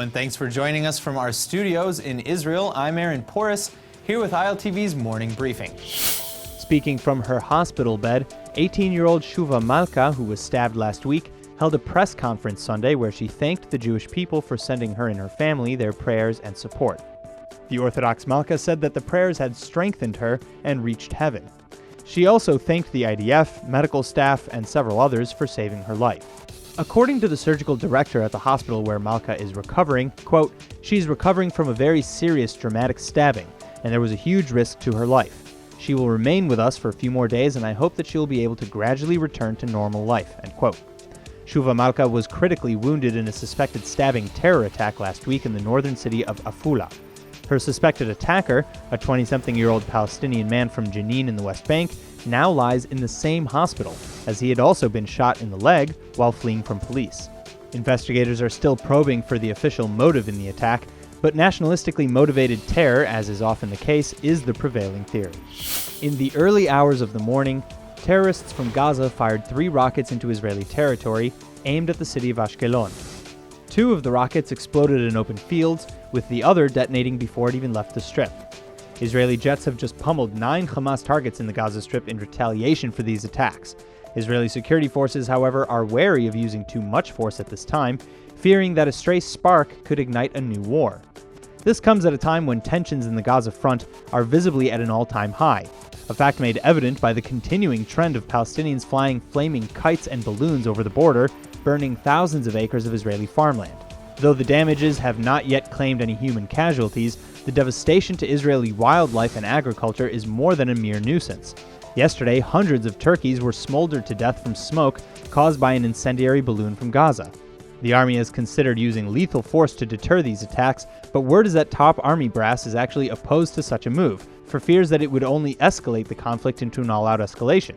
and thanks for joining us from our studios in Israel. I'm Aaron Porras, here with ILTV's Morning Briefing. Speaking from her hospital bed, 18-year-old Shuva Malka, who was stabbed last week, held a press conference Sunday where she thanked the Jewish people for sending her and her family their prayers and support. The Orthodox Malka said that the prayers had strengthened her and reached heaven. She also thanked the I.D.F, medical staff, and several others for saving her life. According to the surgical director at the hospital where Malka is recovering, quote, "She's recovering from a very serious dramatic stabbing, and there was a huge risk to her life. She will remain with us for a few more days, and I hope that she will be able to gradually return to normal life," end quote. Shuva Malka was critically wounded in a suspected stabbing terror attack last week in the northern city of Afula. Her suspected attacker, a 20-something-year-old Palestinian man from Jenin in the West Bank, now lies in the same hospital, as he had also been shot in the leg while fleeing from police. Investigators are still probing for the official motive in the attack, but nationalistically motivated terror, as is often the case, is the prevailing theory. In the early hours of the morning, terrorists from Gaza fired 3 rockets into Israeli territory, aimed at the city of Ashkelon. 2 of the rockets exploded in open fields, with the other detonating before it even left the strip. Israeli jets have just pummeled 9 Hamas targets in the Gaza Strip in retaliation for these attacks. Israeli security forces, however, are wary of using too much force at this time, fearing that a stray spark could ignite a new war. This comes at a time when tensions in the Gaza front are visibly at an all-time high, a fact made evident by the continuing trend of Palestinians flying flaming kites and balloons over the border, burning thousands of acres of Israeli farmland. Though the damages have not yet claimed any human casualties, the devastation to Israeli wildlife and agriculture is more than a mere nuisance. Yesterday, hundreds of turkeys were smoldered to death from smoke caused by an incendiary balloon from Gaza. The army has considered using lethal force to deter these attacks, but word is that top army brass is actually opposed to such a move, for fears that it would only escalate the conflict into an all-out escalation.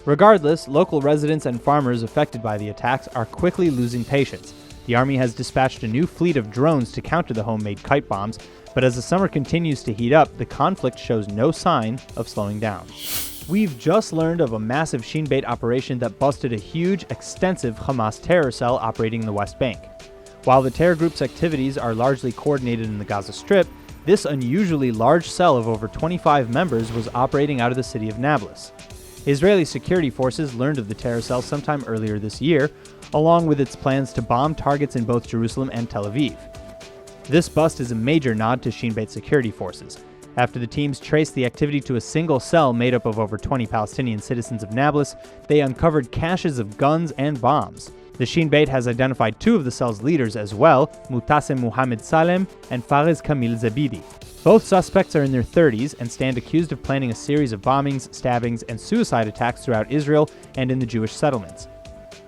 Regardless, local residents and farmers affected by the attacks are quickly losing patience. The army has dispatched a new fleet of drones to counter the homemade kite bombs, but as the summer continues to heat up, the conflict shows no sign of slowing down. We've just learned of a massive SHIN bait operation that busted a huge, extensive Hamas terror cell operating in the West Bank. While the terror group's activities are largely coordinated in the Gaza Strip, this unusually large cell of over 25 members was operating out of the city of Nablus. Israeli security forces learned of the terror cell sometime earlier this year, along with its plans to bomb targets in both Jerusalem and Tel Aviv. This bust is a major nod to Shin Bet security forces. After the teams traced the activity to a single cell made up of over 20 Palestinian citizens of Nablus, they uncovered caches of guns and bombs. The Shin Bet has identified 2 of the cell's leaders as well, Mutasem Muhammad Salem and Fares Kamil Zabidi. Both suspects are in their 30s and stand accused of planning a series of bombings, stabbings, and suicide attacks throughout Israel and in the Jewish settlements.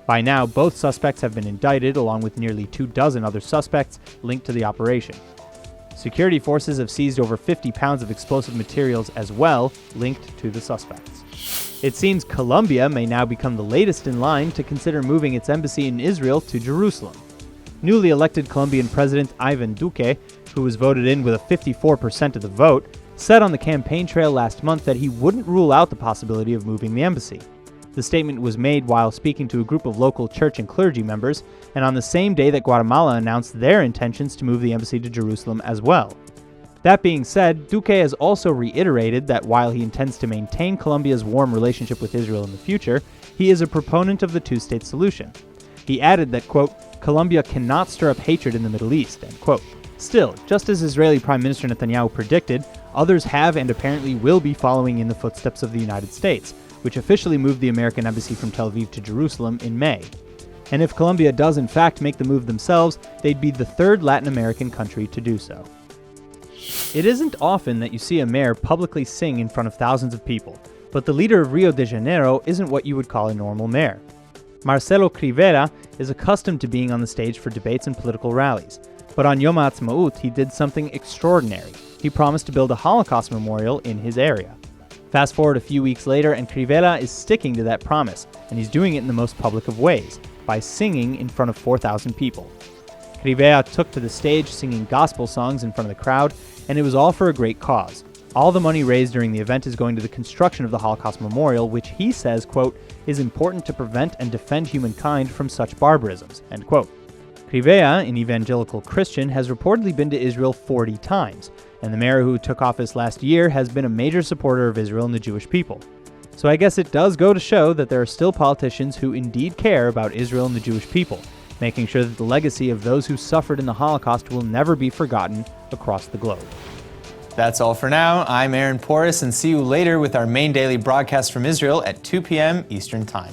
By now, both suspects have been indicted, along with nearly 24 other suspects linked to the operation. Security forces have seized over 50 pounds of explosive materials as well, linked to the suspects. It seems Colombia may now become the latest in line to consider moving its embassy in Israel to Jerusalem. Newly elected Colombian President Ivan Duque, who was voted in with a 54% of the vote, said on the campaign trail last month that he wouldn't rule out the possibility of moving the embassy. The statement was made while speaking to a group of local church and clergy members, and on the same day that Guatemala announced their intentions to move the embassy to Jerusalem as well. That being said, Duque has also reiterated that while he intends to maintain Colombia's warm relationship with Israel in the future, he is a proponent of the two-state solution. He added that, quote, "Colombia cannot stir up hatred in the Middle East," end quote. Still, just as Israeli Prime Minister Netanyahu predicted, others have and apparently will be following in the footsteps of the United States, which officially moved the American embassy from Tel Aviv to Jerusalem in May. And if Colombia does in fact make the move themselves, they'd be the 3rd Latin American country to do so. It isn't often that you see a mayor publicly sing in front of thousands of people, but the leader of Rio de Janeiro isn't what you would call a normal mayor. Marcelo Crivella is accustomed to being on the stage for debates and political rallies, but on Yom HaAtzmaut he did something extraordinary. He promised to build a Holocaust memorial in his area. Fast forward a few weeks later, and Crivella is sticking to that promise, and he's doing it in the most public of ways, by singing in front of 4,000 people. Crivella took to the stage singing gospel songs in front of the crowd, and it was all for a great cause. All the money raised during the event is going to the construction of the Holocaust Memorial, which he says, quote, is important to prevent and defend humankind from such barbarisms, end quote. Krivea, an evangelical Christian, has reportedly been to Israel 40 times, and the mayor who took office last year has been a major supporter of Israel and the Jewish people. So I guess it does go to show that there are still politicians who indeed care about Israel and the Jewish people, making sure that the legacy of those who suffered in the Holocaust will never be forgotten across the globe. That's all for now. I'm Aaron Porras, and see you later with our main daily broadcast from Israel at 2 p.m. Eastern Time.